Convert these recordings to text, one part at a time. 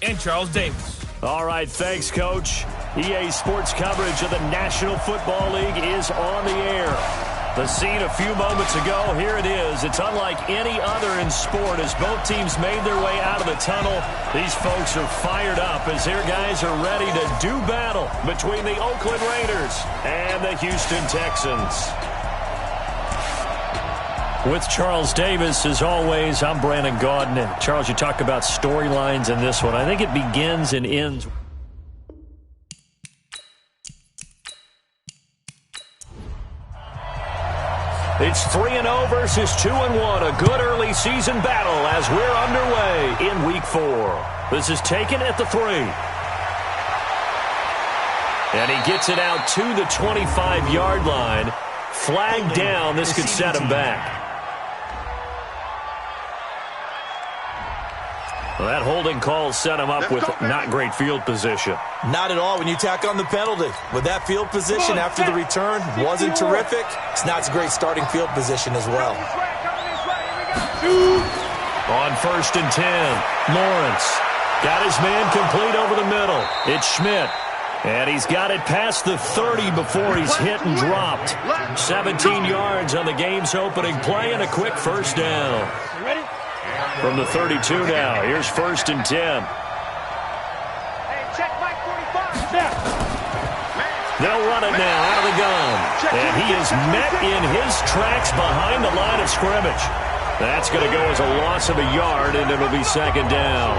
and Charles Davis. All right, thanks, Coach. EA Sports coverage of the National Football League is on the air. The scene a few moments ago, here it is. It's unlike any other in sport as both teams made their way out of the tunnel. These folks are fired up as their guys are ready to do battle between the Oakland Raiders and the Houston Texans. With Charles Davis, as always, I'm Brandon Gaudin. And Charles, you talk about storylines in this one. I think it begins and ends. It's 3-0 versus 2-1. A good early season battle as we're underway in Week 4. This is taken at the 3. And he gets it out to the 25-yard line. Flag down. This could set him back. Well, that holding call set him up with not great field position. Not at all when you tack on the penalty. With that field position after the return wasn't terrific. It's not a great starting field position as well. On 1st and 10, Lawrence got his man complete over the middle. It's Schmidt. And he's got it past the 30 before he's hit and dropped. 17 yards on the game's opening play and a quick first down. From the 32 now, here's 1st and 10. They'll run it now out of the gun. And he is met in his tracks behind the line of scrimmage. That's going to go as a loss of a yard, and it'll be 2nd down.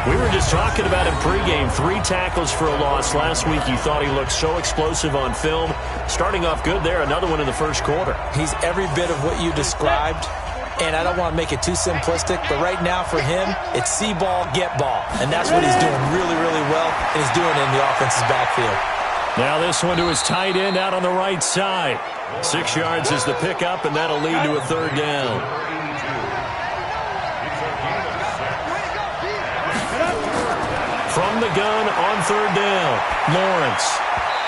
We were just talking about him pregame. 3 tackles for a loss. Last week you thought he looked so explosive on film. Starting off good there, another one in the first quarter. He's every bit of what you described. And I don't want to make it too simplistic, but right now for him, it's see ball, get ball. And that's what he's doing really, really well, and he's doing it in the offense's backfield. Now this one to his tight end out on the right side. 6 yards is the pickup, and that'll lead to a 3rd down. From the gun on 3rd down, Lawrence.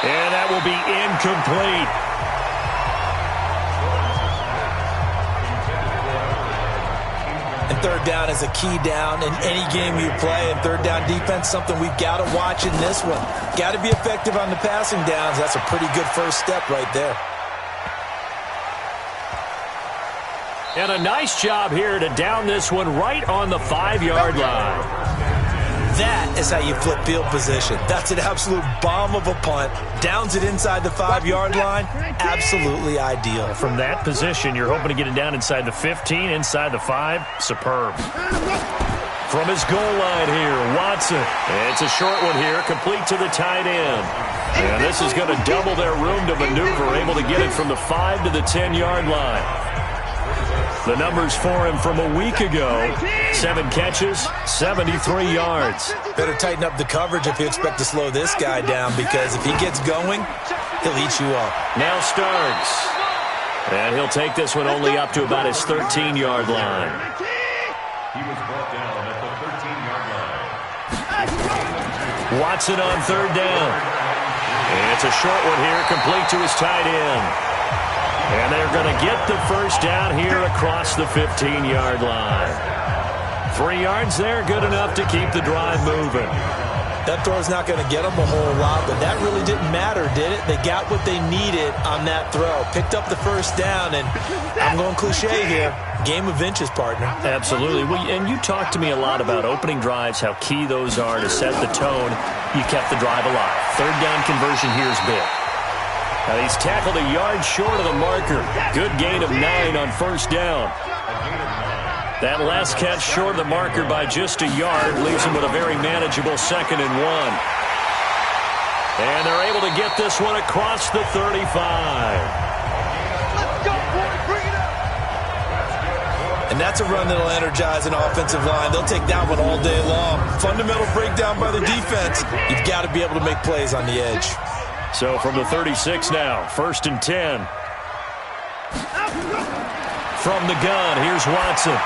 And that will be incomplete. And 3rd down is a key down in any game you play. And 3rd down defense, something we've got to watch in this one. Got to be effective on the passing downs. That's a pretty good first step right there. And a nice job here to down this one right on the 5-yard line. That is how you flip field position. That's an absolute bomb of a punt. Downs it inside the 5-yard line. Absolutely ideal. From that position, you're hoping to get it down inside the 15, inside the 5. Superb. From his goal line here, Watson. It's a short one here, complete to the tight end. And this is going to double their room to maneuver, able to get it from the 5 to the 10-yard line. The numbers for him from a week ago, 7 catches, 73 yards. Better tighten up the coverage if you expect to slow this guy down, because if he gets going, he'll eat you up. Now Starks. And he'll take this one only up to about his 13-yard line. He was brought down at the 13-yard line. Watson on 3rd down. And it's a short one here, complete to his tight end. And they're going to get the first down here across the 15-yard line. 3 yards there, good enough to keep the drive moving. That throw's not going to get them a whole lot, but that really didn't matter, did it? They got what they needed on that throw. Picked up the first down, and I'm going cliche here. Game of inches, partner. Absolutely. Well, and you talked to me a lot about opening drives, how key those are to set the tone. You kept the drive alive. 3rd down conversion here is big. Now he's tackled a yard short of the marker. Good gain of 9 on 1st down. That last catch short of the marker by just a yard leaves him with a very manageable 2nd and 1. And they're able to get this one across the 35. Let's go, boy. Bring it up. And that's a run that'll energize an offensive line. They'll take that one all day long. Fundamental breakdown by the defense. You've got to be able to make plays on the edge. So from the 36 now, 1st and 10. From the gun, here's Watson.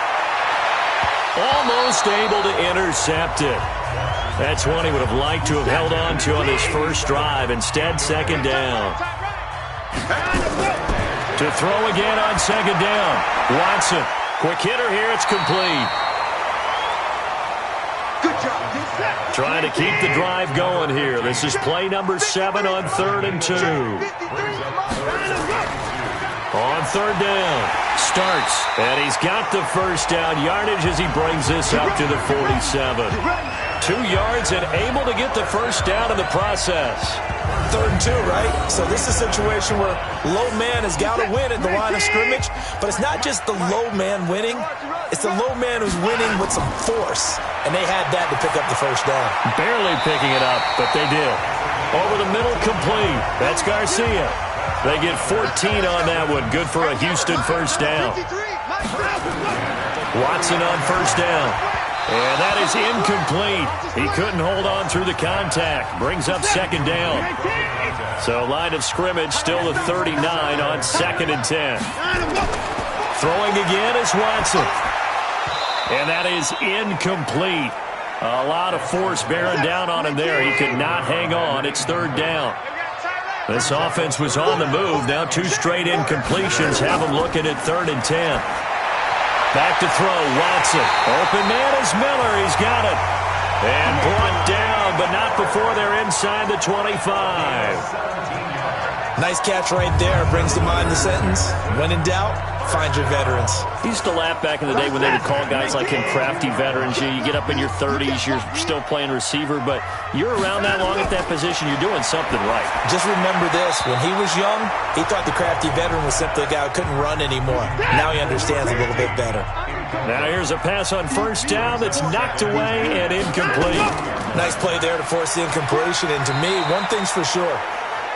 Almost able to intercept it. That's one he would have liked to have held on to on his first drive. Instead, 2nd down. To throw again on 2nd down. Watson, quick hitter here, it's complete. Trying to keep the drive going here. This is play number 7 on 3rd and 2. On 3rd down, starts, and he's got the first down yardage as he brings this up to the 47. 2 yards and able to get the first down in the process. 3rd and 2, right? So this is a situation where low man has got to win at the line of scrimmage, but it's not just the low man winning. It's the low man who's winning with some force, and they had that to pick up the first down. Barely picking it up, but they did. Over the middle, complete. That's Garcia. They get 14 on that one. Good for a Houston first down. Watson on first down. And that is incomplete. He couldn't hold on through the contact. Brings up 2nd down. So line of scrimmage still the 39 on 2nd and 10. Throwing again is Watson. And that is incomplete. A lot of force bearing down on him there. He could not hang on. It's 3rd down. This offense was on the move. Now 2 straight incompletions have him looking at 3rd and 10. Back to throw, Watson. Open man is Miller. He's got it. And brought down, but not before they're inside the 25. Nice catch right there. Brings to mind the sentence, when in doubt, find your veterans. He used to laugh back in the day when they would call guys like him crafty veterans. You get up in your 30s, you're still playing receiver, but you're around that long at that position, you're doing something right. Just remember this. When he was young, he thought the crafty veteran was simply a guy who couldn't run anymore. Now he understands a little bit better. Now here's a pass on first down that's knocked away and incomplete. Nice play there to force the incompletion, and to me, one thing's for sure.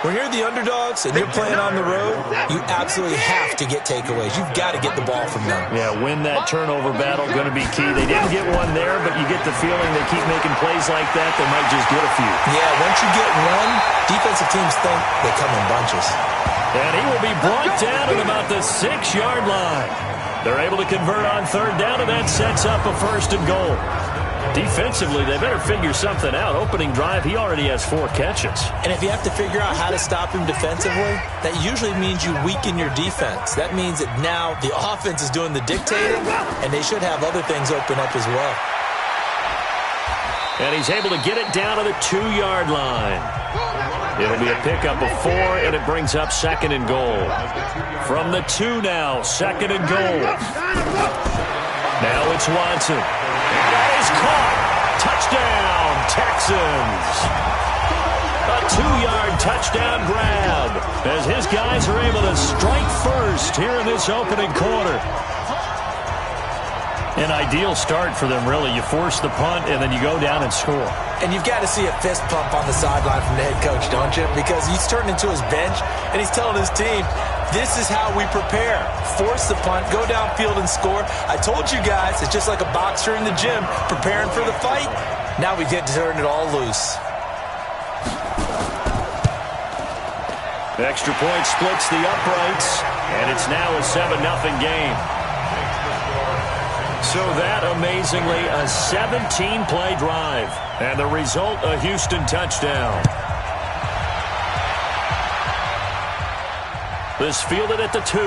When you're the underdogs and you're playing on the road, you absolutely have to get takeaways. You've got to get the ball from them. Yeah, win that turnover battle, going to be key. They didn't get one there, but you get the feeling they keep making plays like that, they might just get a few. Yeah, once you get one, defensive teams think they come in bunches. And he will be brought down at about the 6-yard line. They're able to convert on 3rd down, and that sets up a 1st and goal. Defensively, they better figure something out. Opening drive, he already has 4 catches. And if you have to figure out how to stop him defensively, that usually means you weaken your defense. That means that now the offense is doing the dictating, and they should have other things open up as well. And he's able to get it down to the 2-yard line. It'll be a pickup of 4, and it brings up 2nd and goal. From the 2 now, 2nd and goal. Now it's Watson. That is caught. Touchdown, Texans. A 2-yard touchdown grab as his guys are able to strike first here in this opening quarter. An ideal start for them, really. You force the punt, and then you go down and score. And you've got to see a fist pump on the sideline from the head coach, don't you? Because he's turned into his bench, and he's telling his team, this is how we prepare. Force the punt, go downfield and score. I told you guys, it's just like a boxer in the gym preparing for the fight. Now we get to turn it all loose. The extra point splits the uprights, and it's now a 7-0 game. So that, amazingly, a 17-play drive. And the result, a Houston touchdown. This fielded at the 2.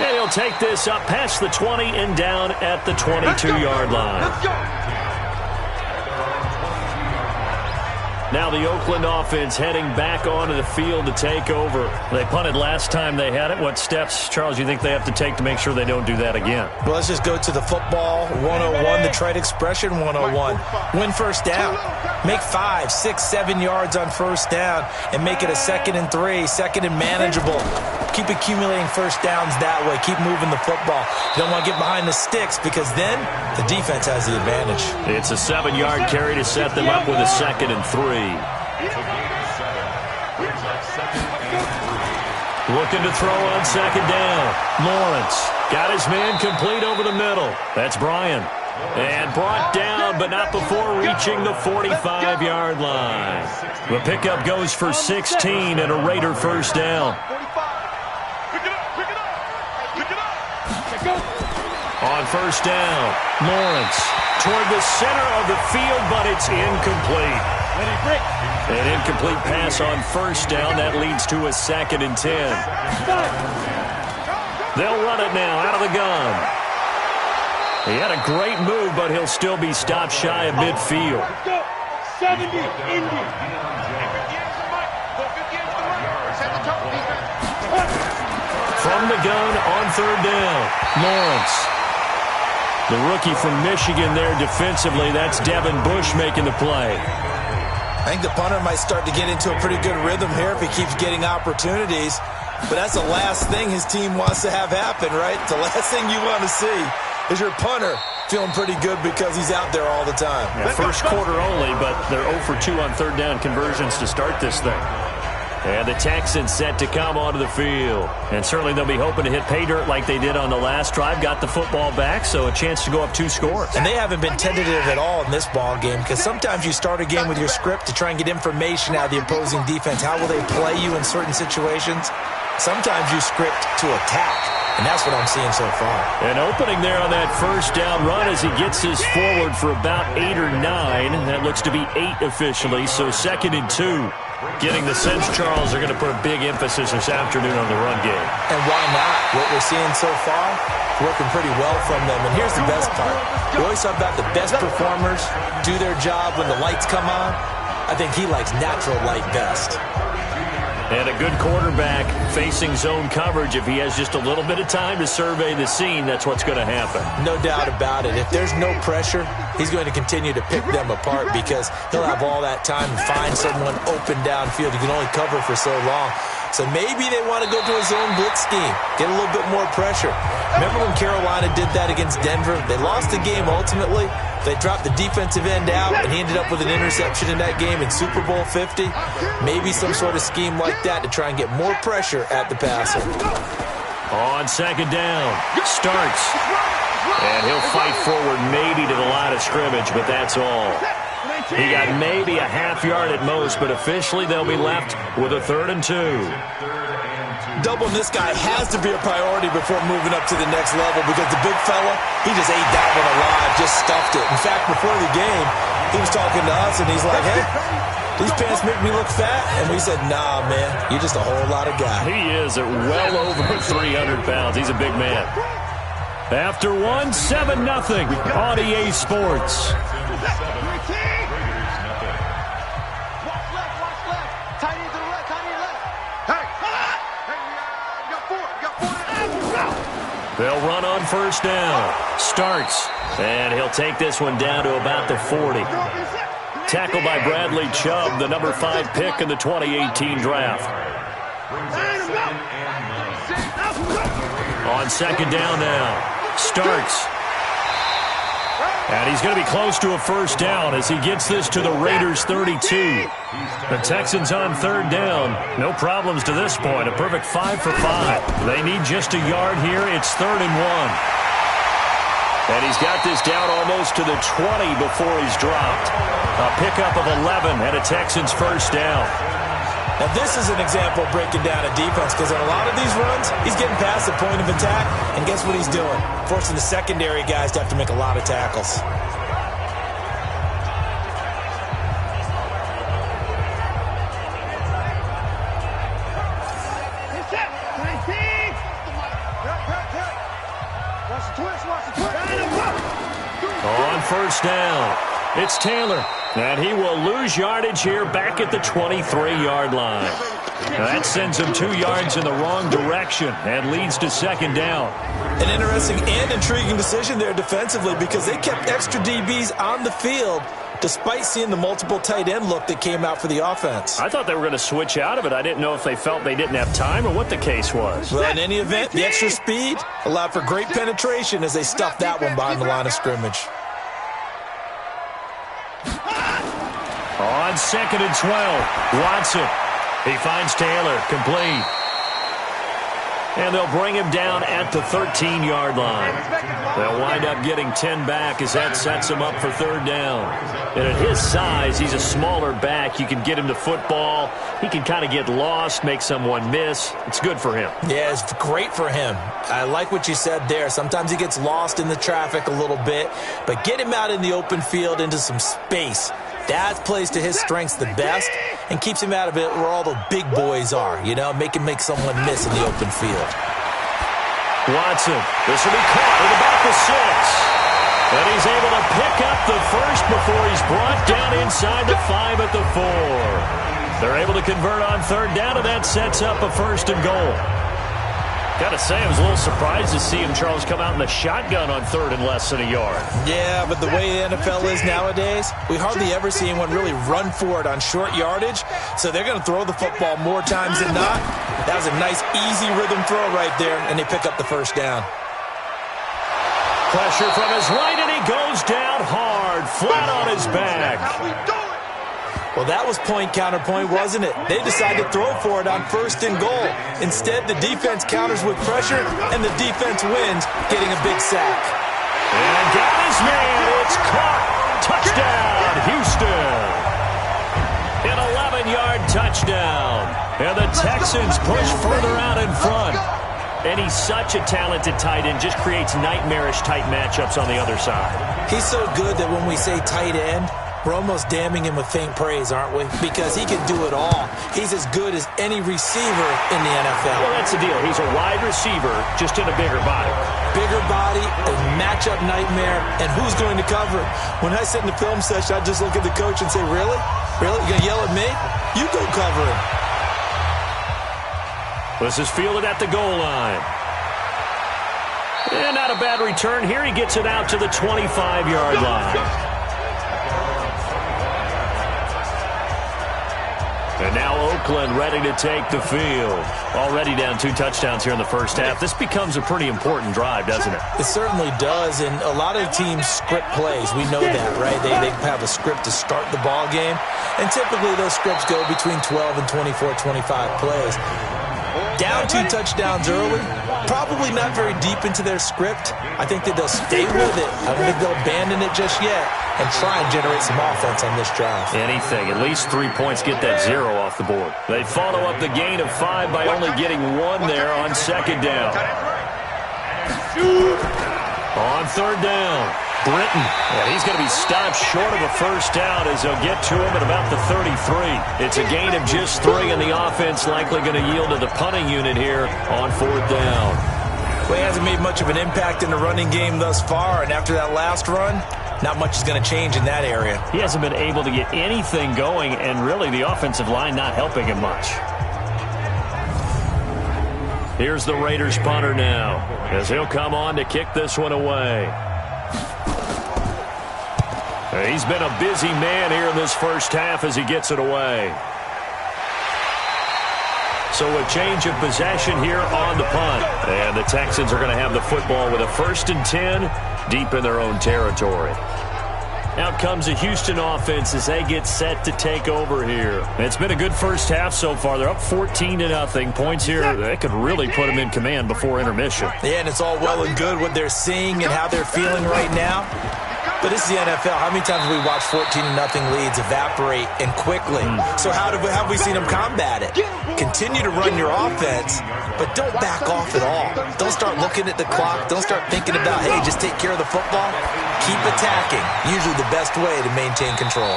And he'll take this up past the 20 and down at the 22-yard line. Let's go. Now the Oakland offense heading back onto the field to take over. They punted last time they had it. What steps, Charles, you think they have to take to make sure they don't do that again? Well, let's just go to the football 101, the trade expression 101. Win first down. Make 5, 6, 7 yards on first down and make it a 2nd and 3, 2nd and manageable. Keep accumulating first downs that way. Keep moving the football. You don't want to get behind the sticks because then the defense has the advantage. It's a 7-yard carry to set them up with a 2nd and 3. Looking to throw on 2nd down. Lawrence got his man complete over the middle. That's Bryan. And brought down, but not before reaching the 45-yard line. The pickup goes for 16 and a Raider first down. On first down, Lawrence toward the center of the field, but it's incomplete. An incomplete pass on first down. That leads to a 2nd and 10. They'll run it now out of the gun. He had a great move, but he'll still be stopped shy of midfield. Let's go. 70, Indy. From the gun on third down, Lawrence. The rookie from Michigan there defensively. That's Devin Bush making the play. I think the punter might start to get into a pretty good rhythm here if he keeps getting opportunities. But that's the last thing his team wants to have happen, right? The last thing you want to see is your punter feeling pretty good because he's out there all the time. Yeah, first quarter only, but they're 0 for 2 on third down conversions to start this thing. And the Texans set to come onto the field. And certainly they'll be hoping to hit pay dirt like they did on the last drive. Got the football back, so a chance to go up 2 scores. And they haven't been tentative at all in this ball game because sometimes you start a game with your script to try and get information out of the opposing defense. How will they play you in certain situations? Sometimes you script to attack, and that's what I'm seeing so far. An opening there on that first down run as he gets this forward for about 8 or 9. That looks to be 8 officially, so 2nd and 2. Getting the sense, Charles, are going to put a big emphasis this afternoon on the run game. And why not? What we're seeing so far, working pretty well from them. And here's the best part. We always talk about the best performers do their job when the lights come on. I think he likes natural light best. And a good quarterback facing zone coverage. If he has just a little bit of time to survey the scene, that's what's going to happen. No doubt about it. If there's no pressure, he's going to continue to pick them apart because he'll have all that time to find someone open downfield. You can only cover for so long. So maybe they want to go to a zone blitz scheme, get a little bit more pressure. Remember when Carolina did that against Denver? They lost the game ultimately. They dropped the defensive end out, and he ended up with an interception in that game in Super Bowl 50. Maybe some sort of scheme like that to try and get more pressure at the passer. On 2nd down, starts. And he'll fight forward maybe to the line of scrimmage, but that's all. He got maybe a half yard at most, but officially they'll be left with a 3rd and 2. Doubling this guy has to be a priority before moving up to the next level because the big fella, he just ate that one alive, just stuffed it. In fact, before the game, he was talking to us, and he's like, hey, these pants make me look fat. And we said, nah, man, you're just a whole lot of guy. He is at well over 300 pounds. He's a big man. After 1, 7-0 on EA Sports. They'll run on first down. Starts. And he'll take this one down to about the 40. Tackled by Bradley Chubb, the number 5 pick in the 2018 draft. On 2nd down now. Starts. And he's going to be close to a first down as he gets this to the Raiders' 32. The Texans on 3rd down. No problems to this point. A perfect 5 for 5. They need just a yard here. It's 3rd and 1. And he's got this down almost to the 20 before he's dropped. A pickup of 11 and a Texans first down. Now, this is an example of breaking down a defense because on a lot of these runs, he's getting past the point of attack, and guess what he's doing? Forcing the secondary guys to have to make a lot of tackles. On first down, it's Taylor. And he will lose yardage here back at the 23-yard line. Now that sends him 2 yards in the wrong direction and leads to 2nd down. An interesting and intriguing decision there defensively because they kept extra DBs on the field despite seeing the multiple tight end look that came out for the offense. I thought they were going to switch out of it. I didn't know if they felt they didn't have time or what the case was. Well, in any event, the extra speed allowed for great penetration as they stuffed that one behind the line of scrimmage. On 2nd and 12, Watson. He finds Taylor, complete. And they'll bring him down at the 13-yard line. They'll wind up getting 10 back as that sets him up for 3rd down. And at his size, he's a smaller back. You can get him to football. He can kind of get lost, make someone miss. It's good for him. Yeah, it's great for him. I like what you said there. Sometimes he gets lost in the traffic a little bit, but get him out in the open field into some space. That plays to his strengths the best and keeps him out of it where all the big boys are, you know, make someone miss in the open field. Watson, this will be caught at about the 6. And he's able to pick up the first before he's brought down inside the 5 at the 4. They're able to convert on third down, and that sets up a 1st and goal. Got to say, I was a little surprised to see him, Charles, come out in the shotgun on 3rd and less than a yard. Yeah, but the way the NFL is nowadays, we hardly ever see anyone really run for it on short yardage. So they're going to throw the football more times than not. That was a nice, easy rhythm throw right there, and they pick up the 1st down. Pressure from his right, and he goes down hard, flat on his back. Well, that was point counterpoint, wasn't it? They decided to throw for it on 1st and goal. Instead, the defense counters with pressure, and the defense wins, getting a big sack. And got his man. It's caught. Touchdown, Houston. An 11-yard touchdown. And the Texans push further out in front. And he's such a talented tight end, just creates nightmarish-type matchups on the other side. He's so good that when we say tight end, we're almost damning him with faint praise, aren't we? Because he can do it all. He's as good as any receiver in the NFL. Well, that's the deal. He's a wide receiver, just in a bigger body. Bigger body, a matchup nightmare, and who's going to cover it? When I sit in the film session, I just look at the coach and say, really? Really? You going to yell at me? You go cover him. This is fielded at the goal line. And not a bad return here. He gets it out to the 25-yard line. And now Oakland ready to take the field. Already down 2 touchdowns here in the first half. This becomes a pretty important drive, doesn't it? It certainly does, and a lot of teams script plays. We know that, right? They have a script to start the ball game, and typically those scripts go between 12 and 24, 25 plays. Down 2 touchdowns early, probably not very deep into their script. I think that they'll stay with it. I don't think they'll abandon it just yet and try and generate some offense on this drive. Anything. At least 3 points, get that 0 off the board. They follow up the gain of 5 by only getting 1 there on 2nd down. On 3rd down, Britton. And he's going to be stopped short of a 1st down as they'll get to him at about the 33. It's a gain of just 3, and the offense likely going to yield to the punting unit here on 4th down. Well, he hasn't made much of an impact in the running game thus far, and after that last run, not much is going to change in that area. He hasn't been able to get anything going, and really the offensive line not helping him much. Here's the Raiders punter now, as he'll come on to kick this one away. He's been a busy man here in this first half as he gets it away. So a change of possession here on the punt. And the Texans are going to have the football with a 1st and 10 deep in their own territory. Out comes the Houston offense as they get set to take over here. It's been a good first half so far. They're up 14-0. Points here, they could really put them in command before intermission. Yeah, and it's all well and good what they're seeing and how they're feeling right now. But this is the NFL. How many times have we watched 14-0 leads evaporate and quickly? So how have we seen them combat it? Continue to run your offense, but don't back off at all. Don't start looking at the clock. Don't start thinking about, hey, just take care of the football. Keep attacking. Usually the best way to maintain control.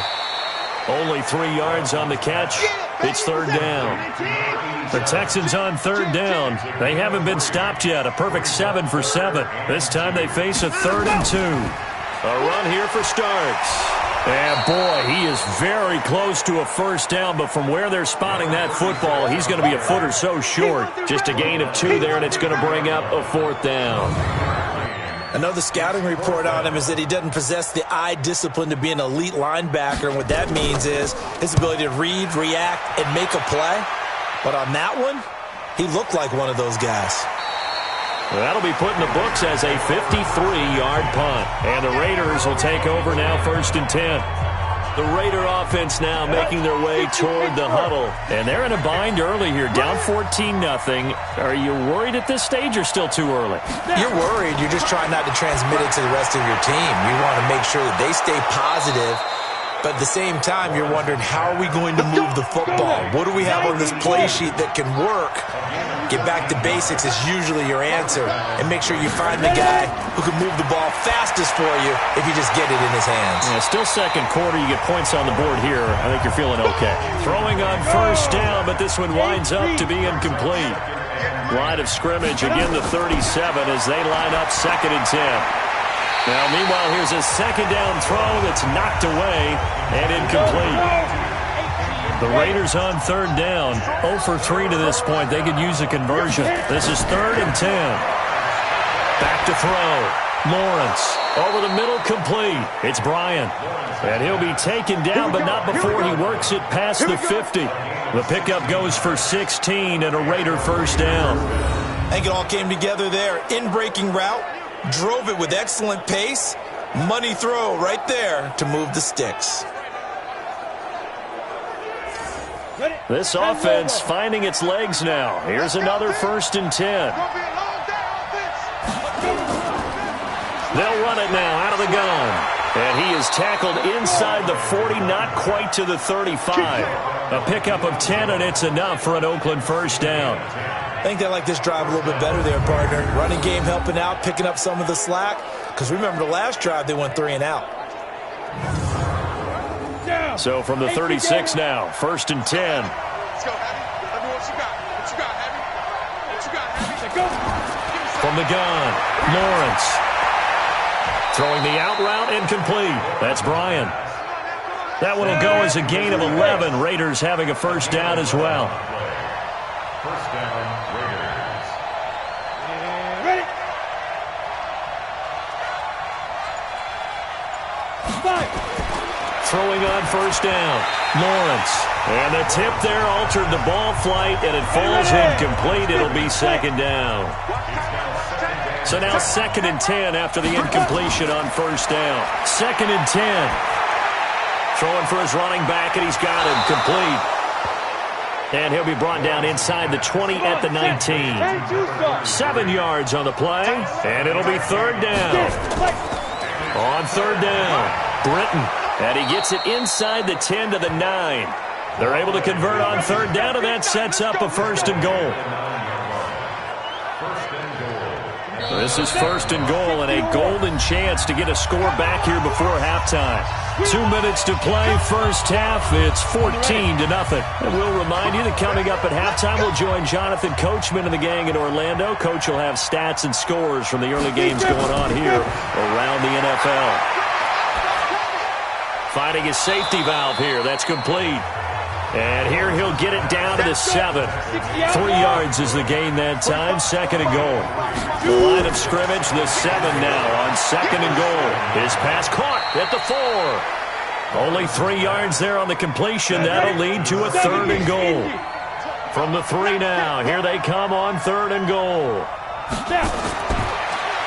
Only 3 yards on the catch. It's 3rd down. The Texans on 3rd down. They haven't been stopped yet. A perfect 7 for 7. This time they face a 3rd and 2. A run here for Starks. And, boy, he is very close to a 1st down, but from where they're spotting that football, he's going to be a foot or so short. Just a gain of 2 there, and it's going to bring up a 4th down. Another scouting report on him is that he doesn't possess the eye discipline to be an elite linebacker, and what that means is his ability to read, react, and make a play. But on that one, he looked like one of those guys. That'll be put in the books as a 53-yard punt. And the Raiders will take over now 1st and 10. The Raider offense now making their way toward the huddle. And they're in a bind early here, down 14-0. Are you worried at this stage or still too early? You're worried. You're just trying not to transmit it to the rest of your team. You want to make sure that they stay positive. But at the same time, you're wondering, how are we going to move the football? What do we have on this play sheet that can work? Get back to basics is usually your answer. And make sure you find the guy who can move the ball fastest for you if you just get it in his hands. Yeah, still 2nd quarter. You get points on the board here. I think you're feeling okay. Throwing on 1st down, but this one winds up to be incomplete. Line of scrimmage, again the 37 as they line up 2nd and 10. Now, meanwhile, here's a second down throw that's knocked away and incomplete. The Raiders on third down, 0 for 3 to this point. They could use a conversion. This is 3rd and 10. Back to throw. Lawrence over the middle, complete. It's Bryant. And he'll be taken down, but not before he works it past the 50. The pickup goes for 16 and a Raider first down. I think it all came together there. In-breaking route, drove it with excellent pace. Money throw right there to move the sticks. This offense finding its legs now. Here's another 1st and 10. They'll run it now out of the gun. And he is tackled inside the 40, not quite to the 35. A pickup of 10, and it's enough for an Oakland first down. I think they like this drive a little bit better there, partner. Running game helping out, picking up some of the slack. Because remember the last drive, they went 3 and out. So from the 36 now, 1st and 10. Let's go, Heavy. Let me know what you got. What you got, Heavy? What you got, Heavy? Go. From the gun, Lawrence. Throwing the out route, incomplete. That's Bryant. That one will go as a gain of 11. Raiders having a first down as well. First down, Raiders. Ready? 5. Throwing on first down, Lawrence. And the tip there altered the ball flight, and it falls incomplete. It'll be 2nd down. So now 2nd and 10 after the incompletion on first down. 2nd and 10. Throwing for his running back, and he's got him complete. And he'll be brought down inside the 20 at the 19. 7 yards on the play, and it'll be 3rd down. On 3rd down, Britton. And he gets it inside the 10 to the 9. They're able to convert on 3rd down, and that sets up a 1st and goal. This is 1st and goal, and a golden chance to get a score back here before halftime. 2 minutes to play, first half. It's 14-0. And we'll remind you that coming up at halftime, we'll join Jonathan Coachman and the gang in Orlando. Coach will have stats and scores from the early games going on here around the NFL. Finding his safety valve here. That's complete. And here he'll get it down to the 7. 3 yards is the gain that time. 2nd and goal. The line of scrimmage, the 7 now on 2nd and goal. His pass caught at the 4. Only 3 yards there on the completion. That'll lead to a 3rd and goal. From the 3 now. Here they come on 3rd and goal.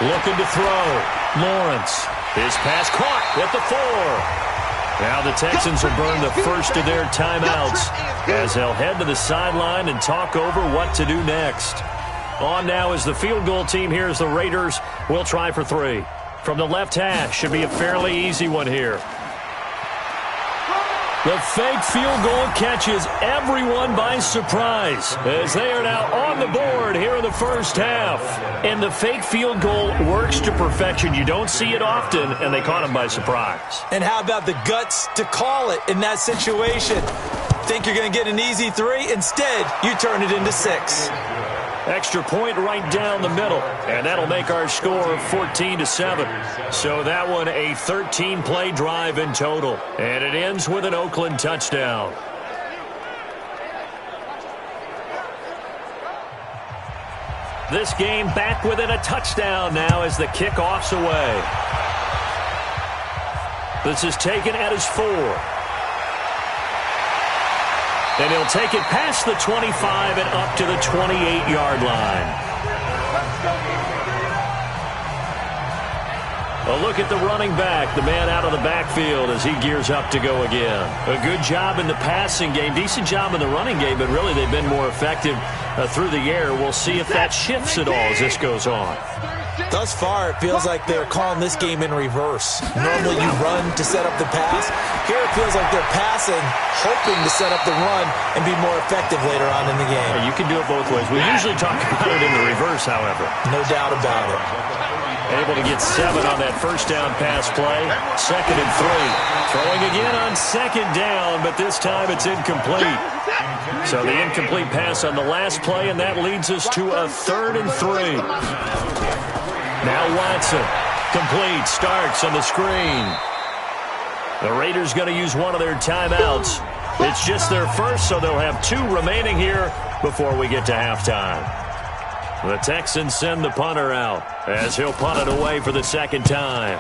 Looking to throw. Lawrence. His pass caught at the 4. Now the Texans will burn the first of their timeouts as they'll head to the sideline and talk over what to do next. On now is the field goal team. Here's the Raiders. We'll try for 3. From the left hash, should be a fairly easy one here. The fake field goal catches everyone by surprise as they are now on the board here in the first half. And the fake field goal works to perfection. You don't see it often, and they caught him by surprise. And how about the guts to call it in that situation? Think you're going to get an easy 3? Instead, you turn it into 6. Extra point right down the middle, and that'll make our score 14-7. So that one a 13-play drive in total, and it ends with an Oakland touchdown. This game back within a touchdown now as the kickoff's away. This is taken at his 4. And he'll take it past the 25 and up to the 28-yard line. A look at the running back, the man out of the backfield as he gears up to go again. A good job in the passing game, decent job in the running game, but really they've been more effective through the air. We'll see if that shifts at all as this goes on. Thus far, it feels like they're calling this game in reverse. Normally you run to set up the pass. Here it feels like they're passing, hoping to set up the run and be more effective later on in the game. You can do it both ways. We usually talk about it in the reverse, however. No doubt about it. Able to get 7 on that first down pass play. 2nd and 3. Throwing again on 2nd down, but this time it's incomplete. So the incomplete pass on the last play, and that leads us to a 3rd and 3. Now Watson Complete. Starks on the screen. The Raiders going to use one of their timeouts. It's just their first, so they'll have 2 remaining here before we get to halftime. The Texans send the punter out as he'll punt it away for the second time.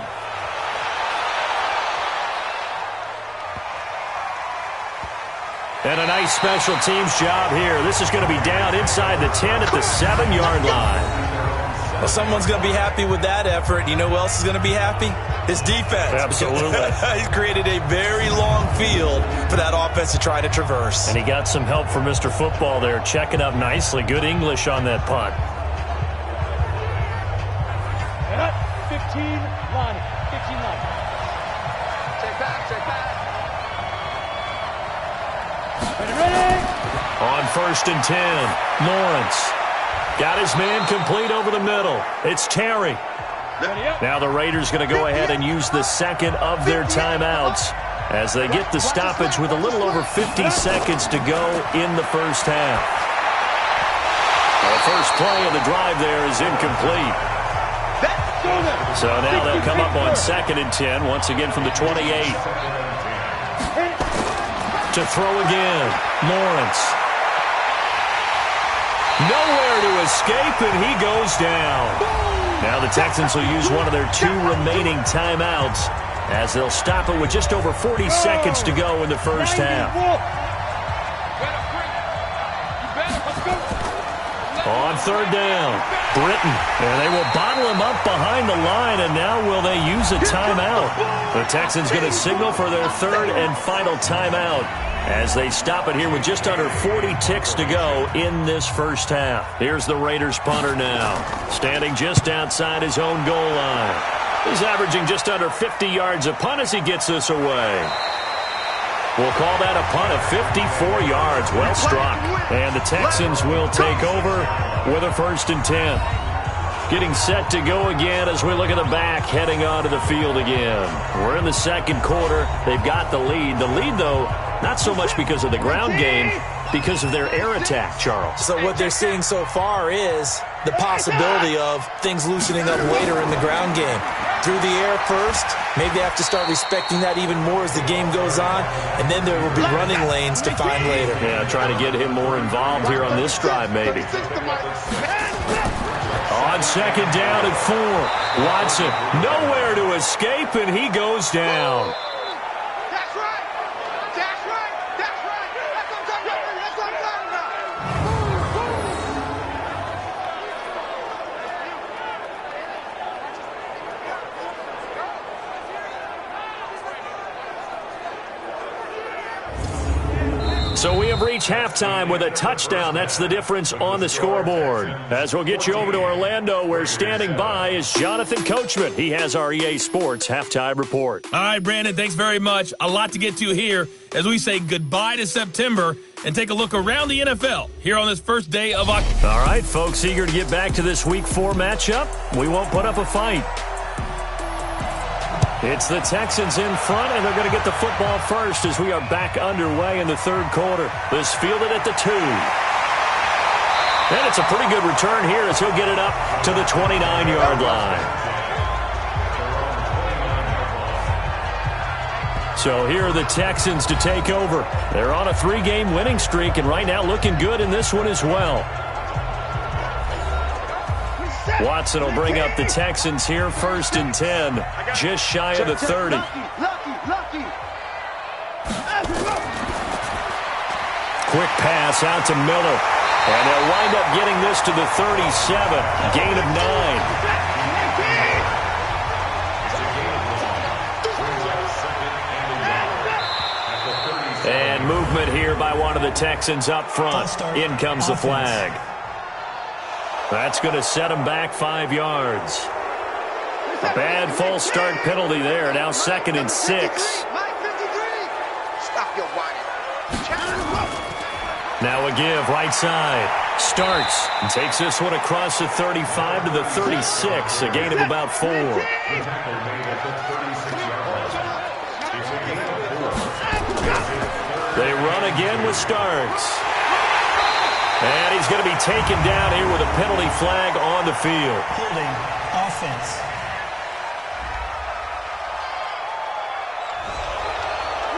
And a nice special teams job here. This is going to be down inside the 10 at the 7-yard line. Well, someone's going to be happy with that effort. You know who else is going to be happy? His defense. Absolutely. He's created a very long field for that offense to try to traverse. And he got some help from Mr. Football there, checking up nicely. Good English on that punt. 15 line. 15 line. Take back, take back. Ready? On 1st and 10, Lawrence. Got his man complete over the middle. It's Terry. Now the Raiders going to go ahead and use the second of their timeouts as they get the stoppage with a little over 50 seconds to go in the first half. The first play of the drive there is incomplete. So now they'll come up on 2nd and 10, once again from the 28. To throw again, Lawrence. Nowhere to escape, and he goes down. Now the Texans will use one of their 2 remaining timeouts as they'll stop it with just over 40 seconds to go in the first half. On 3rd down, Britton. And they will bottle him up behind the line, and now will they use a timeout? The Texans going to signal for their 3rd and final timeout as they stop it here with just under 40 ticks to go in this first half. Here's the Raiders punter now, standing just outside his own goal line. He's averaging just under 50 yards a punt as he gets this away. We'll call that a punt of 54 yards. Well struck. And the Texans will take over with a 1st and 10. Getting set to go again as we look at the back, heading onto the field again. We're in the 2nd quarter. They've got the lead. The lead, though, not so much because of the ground game, because of their air attack, Charles. So what they're seeing so far is the possibility of things loosening up later in the ground game. Through the air first, maybe they have to start respecting that even more as the game goes on, and then there will be running lanes to find later. Yeah, trying to get him more involved here on this drive, maybe. On 2nd down and 4, Watson nowhere to escape, and he goes down. That's right. That's right. That's right. That's what I'm talking about. That's what I'm talking about. So we have reached halftime with a touchdown. That's the difference on the scoreboard. As we'll get you over to Orlando, where standing by is Jonathan Coachman. He has our EA Sports halftime report. All right, Brandon, thanks very much. A lot to get to here as we say goodbye to September and take a look around the NFL here on this first day of October. All right, folks, eager to get back to this Week 4 matchup. We won't put up a fight. It's the Texans in front, and they're going to get the football first as we are back underway in the 3rd quarter. This fielded at the 2. And it's a pretty good return here as he'll get it up to the 29-yard line. So here are the Texans to take over. They're on a 3-game winning streak, and right now looking good in this one as well. Watson will bring up the Texans here, 1st and 10, just shy of the 30. Quick pass out to Miller, and they'll wind up getting this to the 37, gain of 9. And movement here by one of the Texans up front. In comes the flag. That's going to set him back 5 yards. A bad false start penalty there. Now 2nd and 6. Now a give right side. Starts and takes this one across the 35 to the 36. A gain of about 4. They run again with Starks. And he's going to be taken down here with a penalty flag on the field. Holding offense.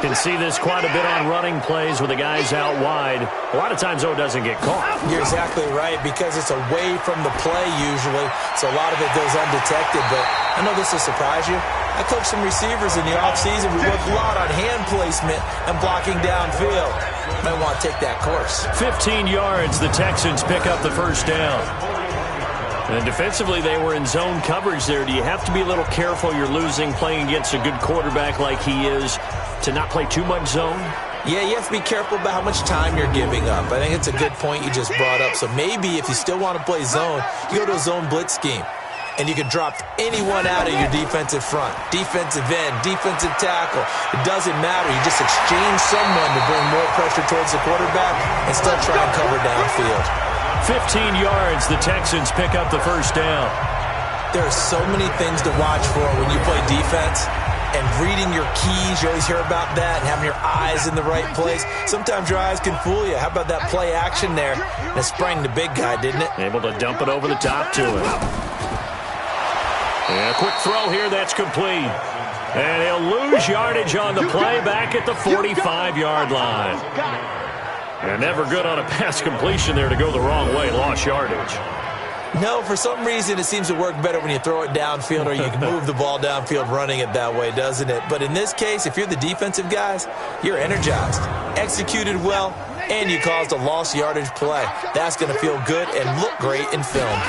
Can see this quite a bit on running plays with the guys out wide. A lot of times, though, it doesn't get caught. You're exactly right, because it's away from the play usually, so a lot of it goes undetected. But I know this will surprise you. I coached some receivers in the offseason. We worked a lot on hand placement and blocking downfield. Might want to take that course. 15 yards, the Texans pick up the first down. And defensively, they were in zone coverage there. Do you have to be a little careful? You're losing playing against a good quarterback like he is to not play too much zone? Yeah, you have to be careful about how much time you're giving up. I think it's a good point you just brought up. So maybe if you still want to play zone, you go to a zone blitz scheme. And you can drop anyone out of your defensive front. Defensive end, defensive tackle. It doesn't matter. You just exchange someone to bring more pressure towards the quarterback and still try and cover downfield. 15 yards, the Texans pick up the first down. There are so many things to watch for when you play defense. And reading your keys, you always hear about that, and having your eyes in the right place. Sometimes your eyes can fool you. How about that play action there? And it sprang the big guy, didn't it? Able to dump it over the top to him. And a quick throw here, that's complete. And he'll lose yardage on the play back at the 45-yard line. And never good on a pass completion there to go the wrong way. Lost yardage. No, for some reason it seems to work better when you throw it downfield or you can move the ball downfield running it that way, doesn't it? But in this case, if you're the defensive guys, you're energized, executed well, and you caused a lost yardage play. That's going to feel good and look great in film.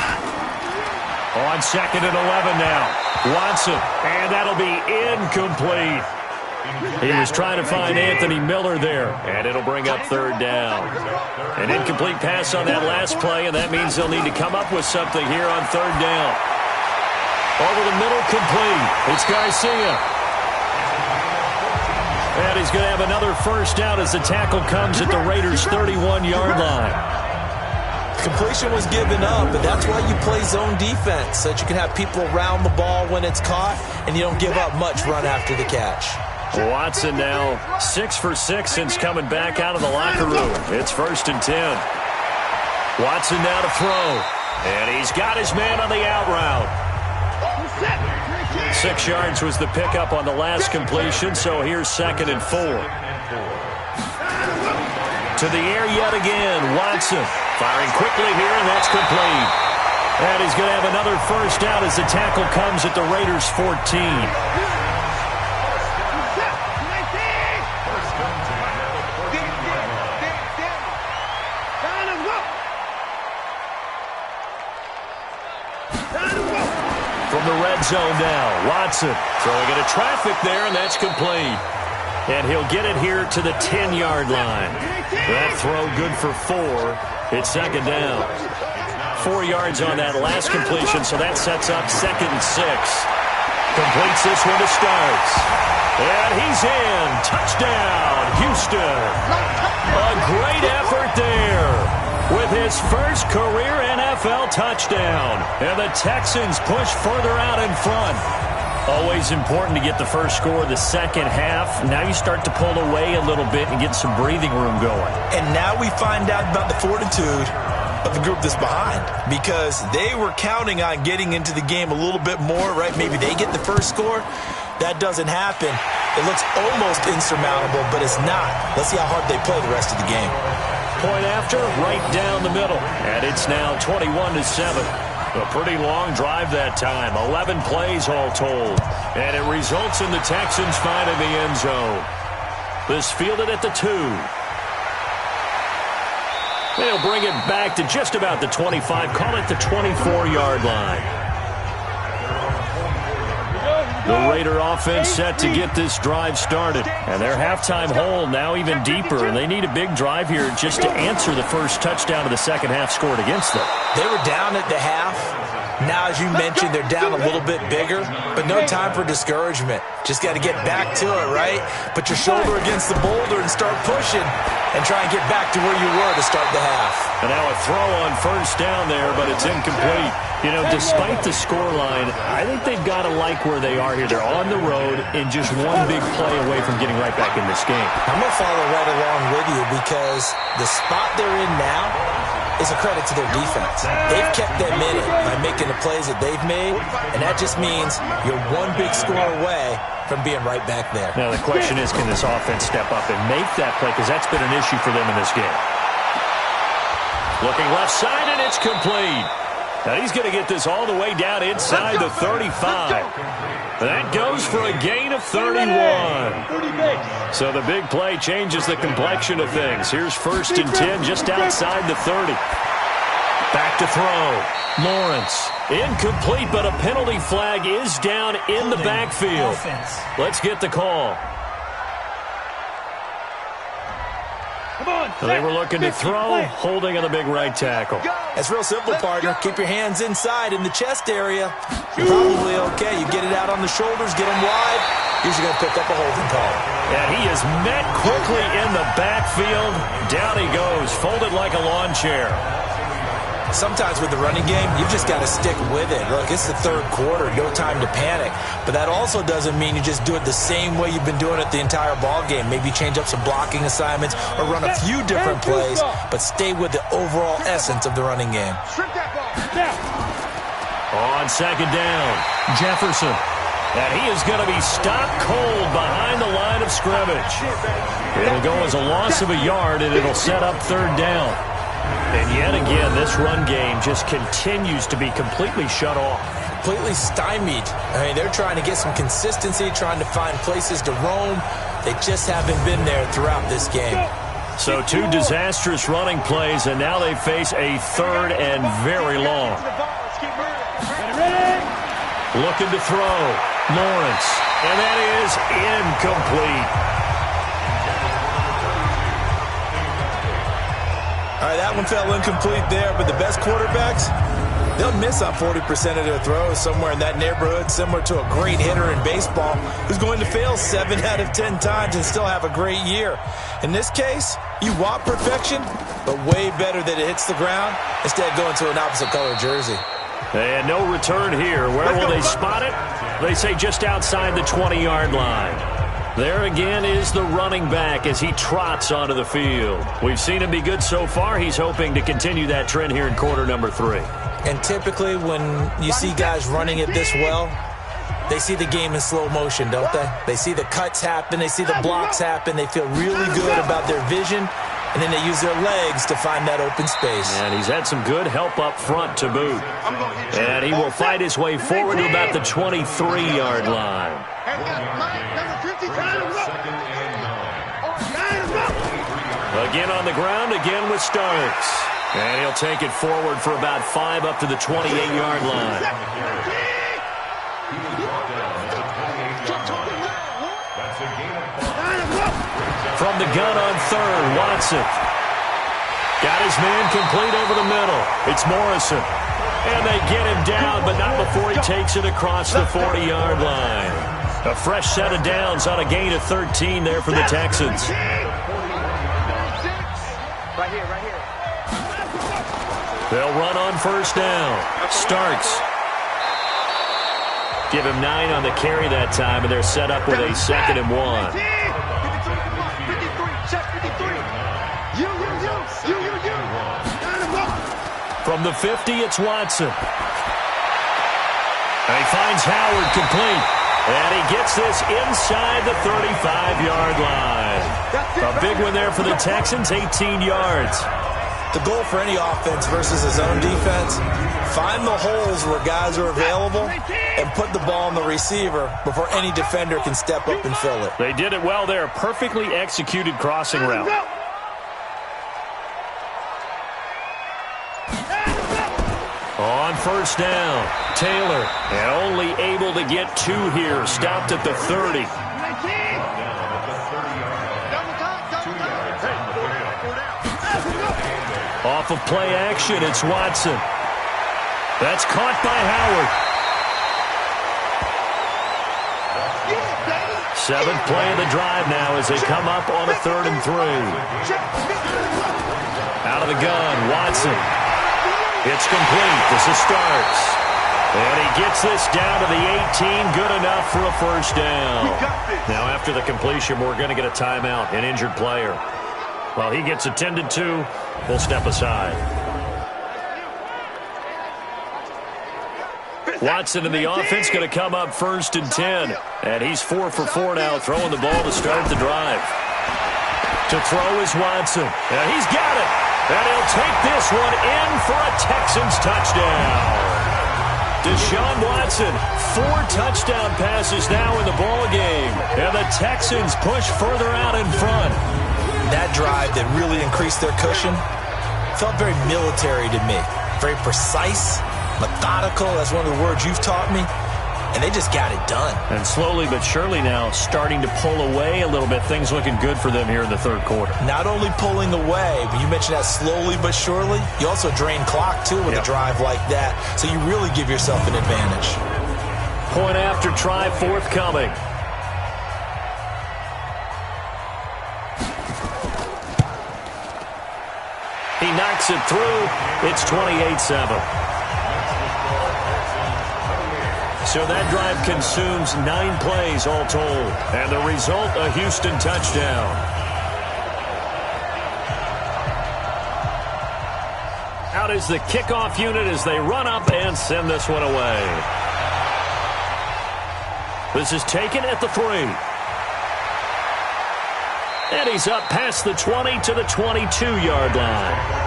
On 2nd and 11 now. Watson, and that'll be incomplete. He was trying to find Anthony Miller there, and it'll bring up 3rd down. An incomplete pass on that last play, and that means they'll need to come up with something here on 3rd down. Over the middle, complete. It's Garcia. And he's going to have another first down as the tackle comes at the Raiders' 31-yard line. Completion was given up, but that's why you play zone defense, so that you can have people around the ball when it's caught, and you don't give up much run after the catch. Watson now 6 for 6 since coming back out of the locker room. It's 1st and 10. Watson now to throw. And he's got his man on the out route. 6 yards was the pickup on the last completion, so here's 2nd and 4. To the air yet again. Watson firing quickly here, and that's complete. And he's going to have another first down as the tackle comes at the Raiders' 14. From the red zone now, Watson throwing into traffic there, and that's complete. And he'll get it here to the 10-yard line. That throw good for 4. It's 2nd down. 4 yards on that last completion, so that sets up 2nd and 6. Completes this one to start. And he's in. Touchdown, Houston. A great effort there with his first career NFL touchdown. And the Texans push further out in front. Always important to get the first score of the second half. Now you start to pull away a little bit and get some breathing room going. And now we find out about the fortitude of the group that's behind, because they were counting on getting into the game a little bit more, right? Maybe they get the first score. That doesn't happen. It looks almost insurmountable, but it's not. Let's see how hard they play the rest of the game. Point after, right down the middle. And it's now 21-7. A pretty long drive that time. 11 plays all told. And it results in the Texans finding the end zone. This fielded at the 2. They'll bring it back to just about the 25. Call it the 24-yard line. The Raider offense set to get this drive started. And their halftime hole now even deeper. And they need a big drive here just to answer the first touchdown of the second half scored against them. They were down at the half. Now, as you mentioned, they're down a little bit bigger, but no time for discouragement. Just got to get back to it, right? Put your shoulder against the boulder and start pushing and try and get back to where you were to start the half. And now a throw on first down there, but it's incomplete. You know, despite the scoreline, I think they've got to like where they are here. They're on the road and just one big play away from getting right back in this game. I'm going to follow right along with you because the spot they're in now is a credit to their defense. They've kept them in it by making the plays that they've made, and that just means you're one big score away from being right back there. Now, the question is, can this offense step up and make that play? Because that's been an issue for them in this game. Looking left side, and it's complete. Now, he's going to get this all the way down inside the 35. That goes for a gain of 31. So the big play changes the complexion of things. Here's 1st and 10 just outside the 30. Back to throw. Lawrence. Incomplete, but a penalty flag is down in the backfield. Let's get the call. They were looking to throw, holding on the big right tackle. It's real simple, partner. Keep your hands inside in the chest area. You're probably okay. You get it out on the shoulders, get them wide. Usually going to pick up a holding call. And he is met quickly in the backfield. Down he goes, folded like a lawn chair. Sometimes with the running game, you've just got to stick with it. Look, it's the 3rd quarter, no time to panic. But that also doesn't mean you just do it the same way you've been doing it the entire ball game. Maybe change up some blocking assignments or run a few different plays, but stay with the overall essence of the running game. On 2nd down, Jefferson. And he is going to be stopped cold behind the line of scrimmage. It'll go as a loss of a yard, and it'll set up 3rd down. And yet again, this run game just continues to be completely shut off. Completely stymied. I mean, they're trying to get some consistency, trying to find places to roam. They just haven't been there throughout this game. So 2 disastrous running plays, and now they face a 3rd and very long. Looking to throw. Lawrence. And that is incomplete. All right, that one fell incomplete there, but the best quarterbacks, they'll miss on 40% of their throws, somewhere in that neighborhood, similar to a great hitter in baseball who's going to fail 7 out of 10 times and still have a great year. In this case, you want perfection, but way better that it hits the ground instead of going to an opposite color jersey. And no return here. Where will they spot it? They say just outside the 20-yard line. There again is the running back as he trots onto the field. We've seen him be good so far. He's hoping to continue that trend here in quarter number 3. And typically when you see guys running it this well, they see the game in slow motion, don't they? They see the cuts happen. They see the blocks happen. They feel really good about their vision. And then they use their legs to find that open space. And he's had some good help up front to boot. And he will fight his way forward to about the 23-yard line. Again on the ground, again with Starks. And he'll take it forward for about 5 up to the 28-yard line. From the gun on 3rd, Watson. Got his man complete over the middle. It's Morrison. And they get him down, but not before he takes it across the 40-yard line. A fresh set of downs on a gain of 13 there for the Texans. Right here. They'll run on 1st down. Starks. Give him 9 on the carry that time, and they're set up with a 2nd and 1. From the 50, it's Watson. And he finds Howard complete. And he gets this inside the 35-yard line. A big one there for the Texans, 18 yards. The goal for any offense versus a zone defense, find the holes where guys are available and put the ball on the receiver before any defender can step up and fill it. They did it well there. Perfectly executed crossing route. On 1st down, Taylor, and only able to get 2 here. Stopped at the 30. Off of play action, it's Watson. That's caught by Howard. 7th play of the drive now as they come up on a 3rd and 3. Out of the gun, Watson. It's complete. This is starts. And he gets this down to the 18. Good enough for a first down. Now, after the completion, we're going to get a timeout, an injured player. While he gets attended to, we'll step aside. Watson in the offense going to come up 1st and 10. And he's 4 for 4 now, throwing the ball to start the drive. To throw is Watson. And he's got it. And he'll take this one in for a Texans touchdown. Deshaun Watson, 4 touchdown passes now in the ball game. And the Texans push further out in front. That drive that really increased their cushion felt very military to me. Very precise, methodical. That's one of the words you've taught me. And they just got it done. And slowly but surely now starting to pull away a little bit. Things looking good for them here in the third quarter. Not only pulling away, but you mentioned that slowly but surely. You also drain clock, too, with a drive like that. So you really give yourself an advantage. Point after try forthcoming. He knocks it through. It's 28-7. So that drive consumes 9 plays all told. And the result, a Houston touchdown. Out is the kickoff unit as they run up and send this one away. This is taken at the 3. And he's up past the 20 to the 22-yard line.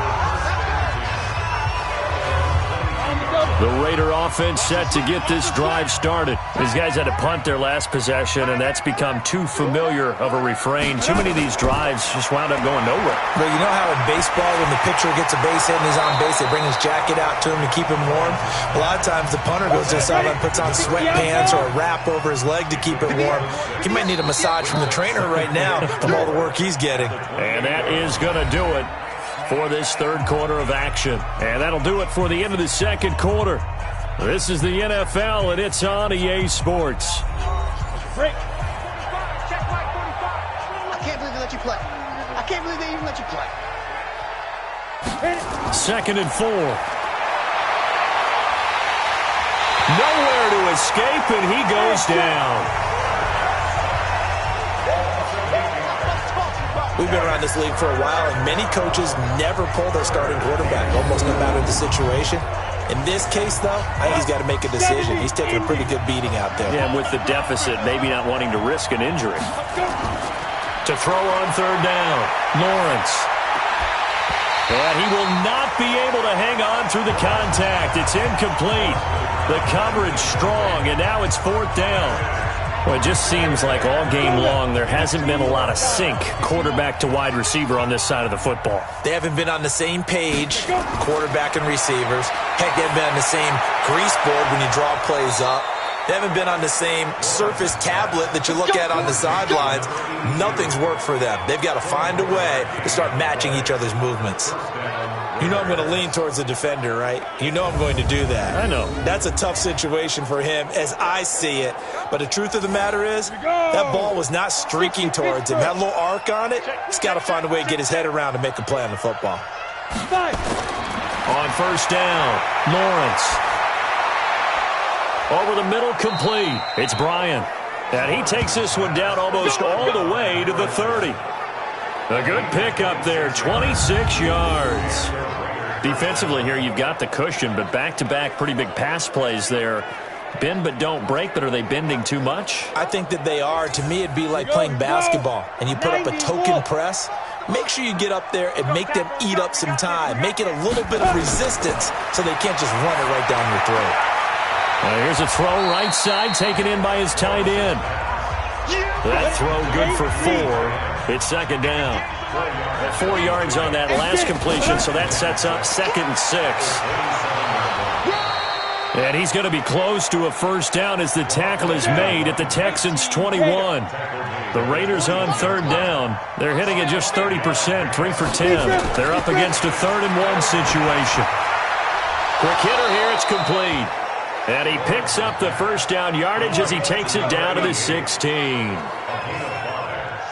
The Raider offense set to get this drive started. These guys had to punt their last possession, and that's become too familiar of a refrain. Too many of these drives just wound up going nowhere. Well, you know how in baseball, when the pitcher gets a base hit and he's on base, they bring his jacket out to him to keep him warm? A lot of times the punter goes to the sideline, puts on sweatpants or a wrap over his leg to keep it warm. He might need a massage from the trainer right now from all the work he's getting. And that is going to do it for this third quarter of action. And that'll do it for the end of the second quarter. This is the NFL, and it's on EA Sports. Break. I can't believe they let you play. I can't believe they even let you play. 2nd and 4. Nowhere to escape, and he goes down. We've been around this league for a while, and many coaches never pull their starting quarterback, almost no matter the situation. In this case, though, I think he's got to make a decision. He's taking a pretty good beating out there. Yeah, and with the deficit, maybe not wanting to risk an injury. To throw on 3rd down, Lawrence. And he will not be able to hang on through the contact. It's incomplete. The coverage strong, and now it's 4th down. Well, it just seems like all game long there hasn't been a lot of sync quarterback to wide receiver on this side of the football. They haven't been on the same page, quarterback and receivers. Heck, they haven't been on the same grease board when you draw plays up. They haven't been on the same Surface tablet that you look at on the sidelines. Nothing's worked for them. They've got to find a way to start matching each other's movements. You know I'm going to lean towards the defender, right? You know I'm going to do that. I know. That's a tough situation for him as I see it. But the truth of the matter is, that ball was not streaking towards him. Had a little arc on it. He's got to find a way to get his head around and make a play on the football. On 1st down, Lawrence. Over the middle, complete. It's Bryant. And he takes this one down almost all the way to the 30. A good pick up there, 26 yards. Defensively here, you've got the cushion, but back-to-back pretty big pass plays there. Bend but don't break, but are they bending too much? I think that they are. To me, it'd be like playing basketball, and you put up a token press. Make sure you get up there and make them eat up some time. Make it a little bit of resistance so they can't just run it right down your throat. Here's a throw right side, taken in by his tight end. That throw good for 4. It's 2nd down. 4 yards on that last completion, so that sets up 2nd and 6. And he's going to be close to a first down as the tackle is made at the Texans' 21. The Raiders on 3rd down. They're hitting at just 30%, 3 for 10. They're up against a 3rd and 1 situation. Quick hitter here, it's complete. And he picks up the first down yardage as he takes it down to the 16.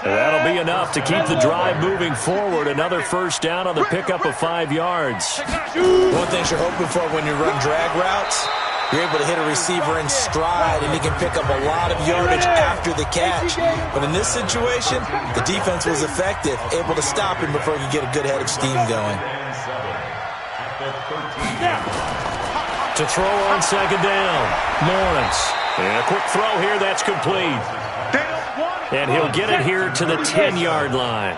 That'll be enough to keep the drive moving forward. Another first down on the pickup of 5 yards. One thing you're hoping for when you run drag routes, you're able to hit a receiver in stride, and he can pick up a lot of yardage after the catch. But in this situation, the defense was effective, able to stop him before he could get a good head of steam going. To throw on second down, Lawrence. And a quick throw here, that's complete. And he'll get it here to the 10-yard line.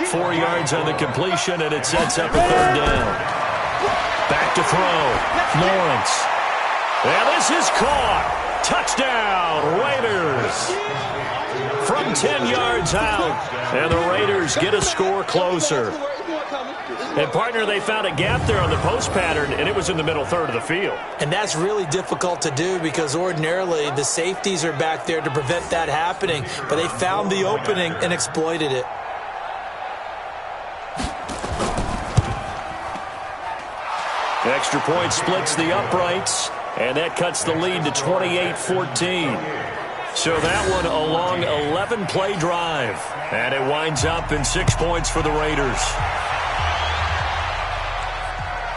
4 yards on the completion, and it sets up a third down. Back to throw, Lawrence. And this is caught. Touchdown, Raiders. From 10 yards out, and the Raiders get a score closer. And, partner, they found a gap there on the post pattern, and it was in the middle third of the field. And that's really difficult to do because ordinarily the safeties are back there to prevent that happening. But they found the opening and exploited it. Extra point splits the uprights, and that cuts the lead to 28-14. So that one a long 11-play drive, and it winds up in 6 points for the Raiders.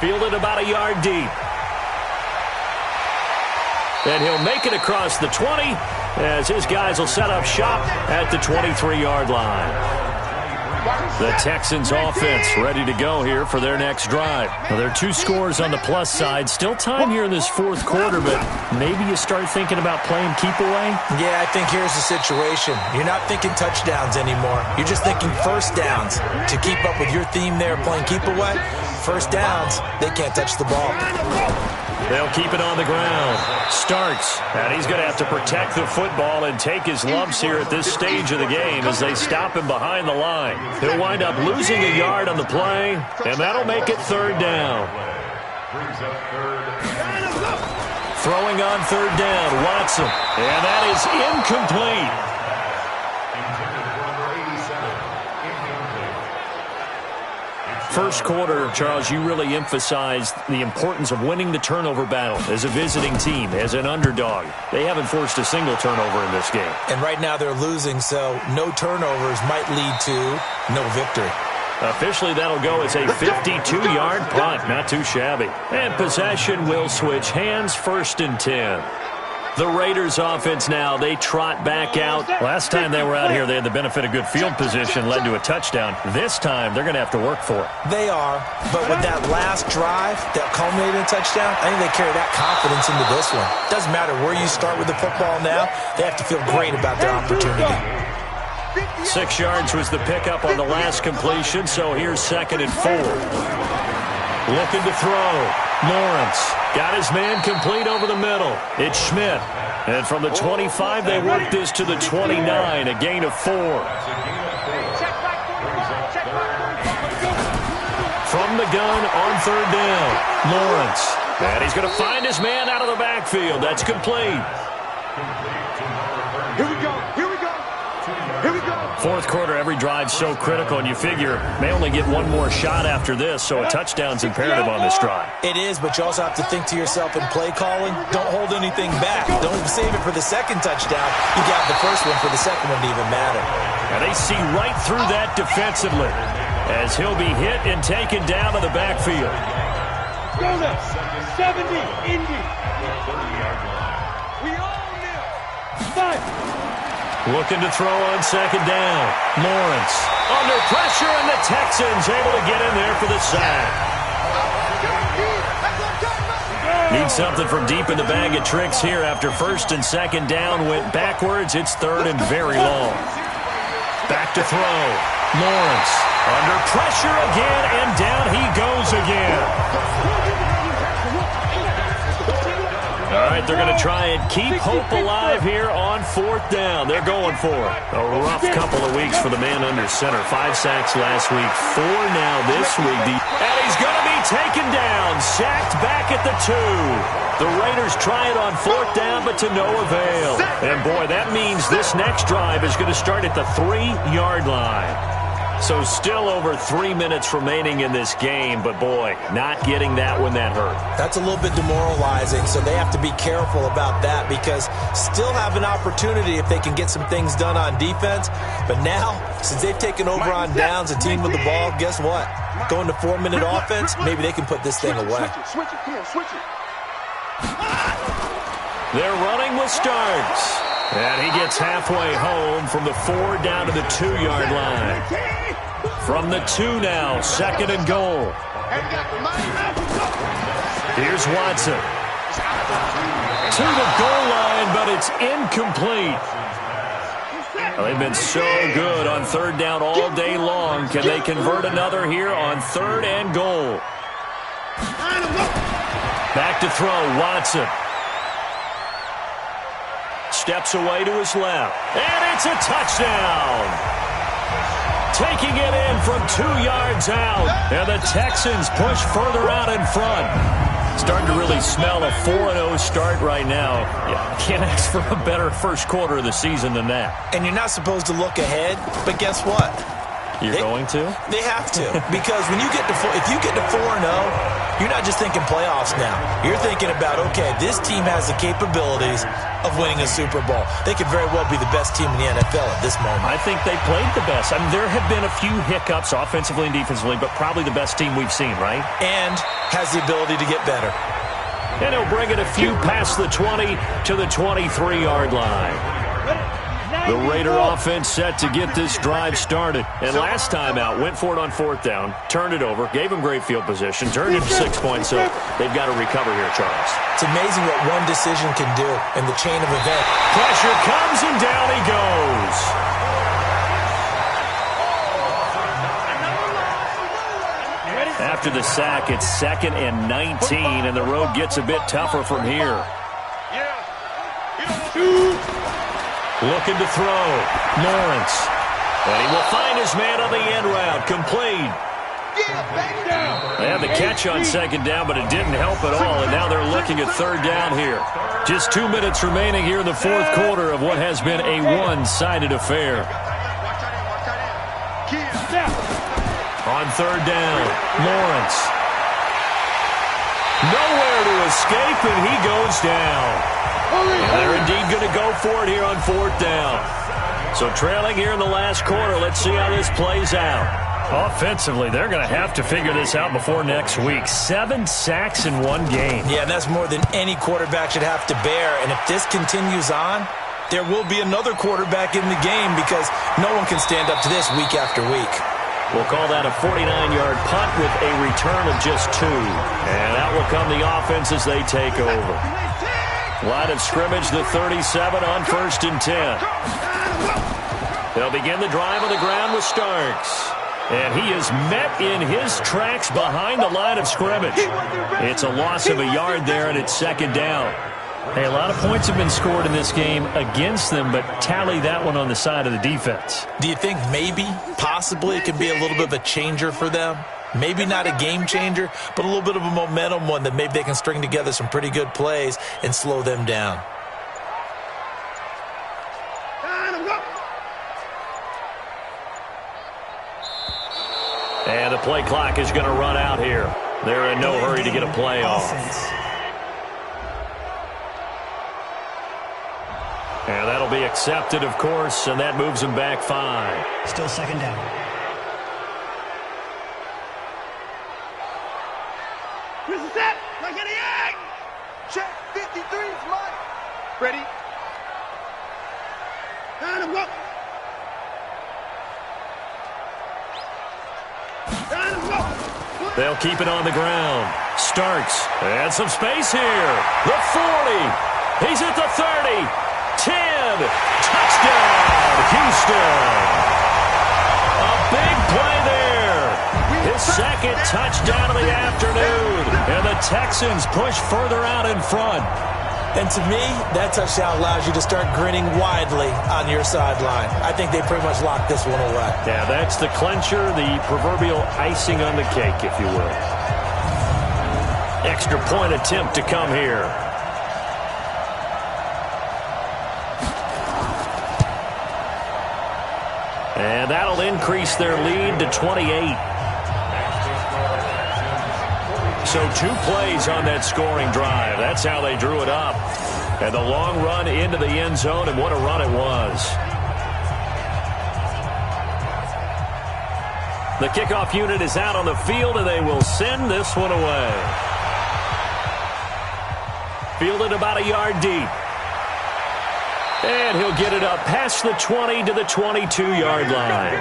Fielded about a yard deep. And he'll make it across the 20 as his guys will set up shop at the 23-yard line. The Texans offense ready to go here for their next drive. Now, there are 2 scores on the plus side. Still time here in this fourth quarter, but maybe you start thinking about playing keep away? Yeah, I think here's the situation. You're not thinking touchdowns anymore. You're just thinking first downs. To keep up with your theme there, playing keep away, first downs, they can't touch the ball. They'll keep it on the ground. Starts, and he's going to have to protect the football and take his lumps here at this stage of the game as they stop him behind the line. He'll wind up losing a yard on the play, and that'll make it third down. Throwing on third down, Watson, and that is incomplete. First quarter, Charles, you really emphasized the importance of winning the turnover battle as a visiting team, as an underdog. They haven't forced a single turnover in this game. And right now they're losing, so no turnovers might lead to no victory. Officially, that'll go as a 52-yard punt. Not too shabby. And possession will switch hands, 1st and 10. The Raiders offense now, they trot back out. Last time they were out here, they had the benefit of good field position, led to a touchdown. This time, they're going to have to work for it. They are, but with that last drive that culminated in a touchdown, I think they carry that confidence into this one. Doesn't matter where you start with the football now, they have to feel great about their opportunity. 6 yards was the pickup on the last completion, so here's 2nd and 4. Looking to throw. Lawrence got his man complete over the middle. It's Schmidt. And from the 25, they work this to the 29, a gain of 4. From the gun on third down, Lawrence. And he's going to find his man out of the backfield. That's complete. Here we go. Here we go. Here we go. Fourth quarter, every drive so critical, and you figure may only get one more shot after this, so a touchdown's imperative on this drive. It is, but you also have to think to yourself in play calling, don't hold anything back. Don't save it for the second touchdown. You got the first one for the second one to even matter. And they see right through that defensively as he'll be hit and taken down to the backfield. Go there. 70, Indy. We all knew. 5. Looking to throw on second down. Lawrence under pressure, and the Texans able to get in there for the sack. Need something from deep in the bag of tricks here after 1st and 2nd down went backwards. It's 3rd and very long. Back to throw. Lawrence under pressure again, and down he goes again. All right, they're going to try and keep hope alive here on 4th down. They're going for it. A rough couple of weeks for the man under center. 5 sacks last week, 4 now this week. And he's going to be taken down, sacked back at the 2. The Raiders try it on 4th down, but to no avail. And, boy, that means this next drive is going to start at the 3-yard line. So still over 3 minutes remaining in this game, but boy, not getting that one that hurt. That's a little bit demoralizing, so they have to be careful about that because still have an opportunity if they can get some things done on defense. But now, since they've taken over on downs, a team with the ball, guess what? Going to 4-minute offense, maybe they can put this thing away. Switch it. Come on, switch it. They're running with Starks. And he gets halfway home from the 4 down to the 2-yard line. From the 2 now, 2nd and goal. Here's Watson. To the goal line, but it's incomplete. Well, they've been so good on 3rd down all day long. Can they convert another here on 3rd and goal? Back to throw, Watson. Steps away to his left. And it's a touchdown. Taking it in from 2 yards out. And the Texans push further out in front. Starting to really smell a 4-0 start right now. Yeah, can't ask for a better first quarter of the season than that. And you're not supposed to look ahead, but guess what? You're going to? They have to. Because when you get to if you get to 4-0, you're not just thinking playoffs now. You're thinking about, okay, this team has the capabilities of winning a Super Bowl. They could very well be the best team in the NFL at this moment. I think they played the best. I mean, there have been a few hiccups offensively and defensively, but probably the best team we've seen, right? And has the ability to get better. And he'll bring it a few past the 20 to the 23-yard line. The Raider offense set to get this drive started. And last time out, went for it on 4th down, turned it over, gave them great field position, turned it to 6 points, so they've got to recover here, Charles. It's amazing what one decision can do in the chain of events. Pressure comes, and down he goes. After the sack, it's 2nd and 19, and the road gets a bit tougher from here. Looking to throw. Lawrence. And he will find his man on the end route. Complete. They had the catch on 2nd down, but it didn't help at all, and now they're looking at 3rd down here. Just 2 minutes remaining here in the 4th quarter of what has been a one-sided affair. On 3rd down, Lawrence. Nowhere to escape, and he goes down. And they're indeed going to go for it here on 4th down. So trailing here in the last quarter, let's see how this plays out. Offensively, they're going to have to figure this out before next week. 7 sacks in one game. Yeah, that's more than any quarterback should have to bear. And if this continues on, there will be another quarterback in the game because no one can stand up to this week after week. We'll call that a 49-yard punt with a return of just 2. And that will come the offense as they take over. Line of scrimmage, the 37 on 1st and 10. They'll begin the drive on the ground with Starks. And he is met in his tracks behind the line of scrimmage. It's a loss of a yard there, and it's 2nd down. Hey, a lot of points have been scored in this game against them, but tally that one on the side of the defense. Do you think maybe, possibly, it could be a little bit of a changer for them? Maybe not a game changer, but a little bit of a momentum one that maybe they can string together some pretty good plays and slow them down. And the play clock is going to run out here. They're in no hurry to get a play off. And that'll be accepted, of course, and that moves them back 5. Still 2nd down. This is it. Like any egg. Check 53 is mine. Ready? And go. And go. They'll keep it on the ground. Starks. And some space here. The 40. He's at the 30. 10. Touchdown, Houston. A big play there. His 2nd touchdown of the afternoon. And the Texans push further out in front. And to me, that touchdown allows you to start grinning widely on your sideline. I think they pretty much locked this one away. Yeah, that's the clincher, the proverbial icing on the cake, if you will. Extra point attempt to come here. And that'll increase their lead to 28. So 2 plays on that scoring drive. That's how they drew it up. And the long run into the end zone, and what a run it was. The kickoff unit is out on the field, and they will send this one away. Fielded about a yard deep. And he'll get it up past the 20 to the 22-yard line.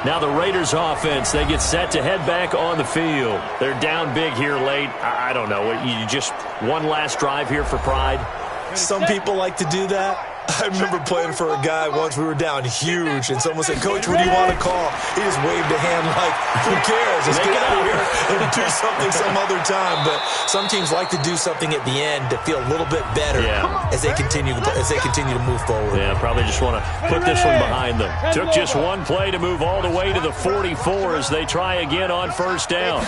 Now the Raiders offense, they get set to head back on the field. They're down big here late. I don't know. You just one last drive here for pride? Some people like to do that. I remember playing for a guy once. We were down huge, and someone said, "Coach, what do you want to call?" He just waved a hand like, who cares? Let's get out of here and do something some other time. But some teams like to do something at the end to feel a little bit better as they continue to move forward. Yeah, probably just want to put this one behind them. Took just one play to move all the way to the 44 as they try again on first down.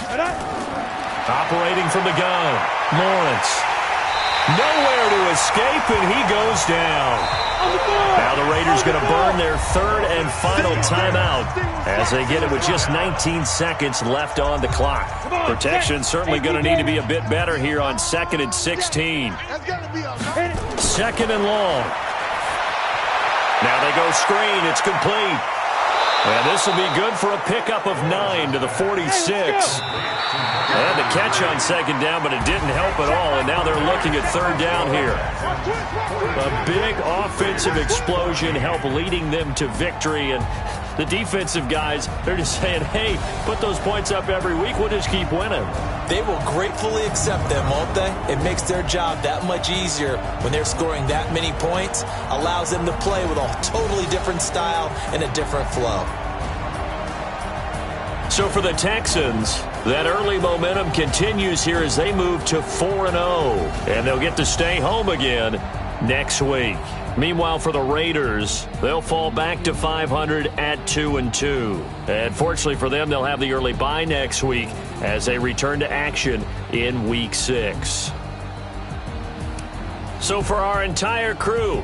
Operating from the gun, Lawrence. Nowhere to escape, and he goes down. Now the Raiders going to burn their 3rd and final timeout as they get it with just 19 seconds left on the clock. Protection certainly going to need to be a bit better here on 2nd and 16. 2nd and long. Now they go screen. It's complete. And this will be good for a pickup of 9 to the 46. And the catch on 2nd down, but it didn't help at all. And now they're looking at 3rd down here. A big offensive explosion helped leading them to victory. And the defensive guys, they're just saying, hey, put those points up every week. We'll just keep winning. They will gratefully accept them, won't they? It makes their job that much easier when they're scoring that many points. Allows them to play with a totally different style and a different flow. So for the Texans, that early momentum continues here as they move to 4-0. And they'll get to stay home again next week. Meanwhile, for the Raiders, they'll fall back to 500 at 2-2. And fortunately for them, they'll have the early bye next week as they return to action in Week 6. So for our entire crew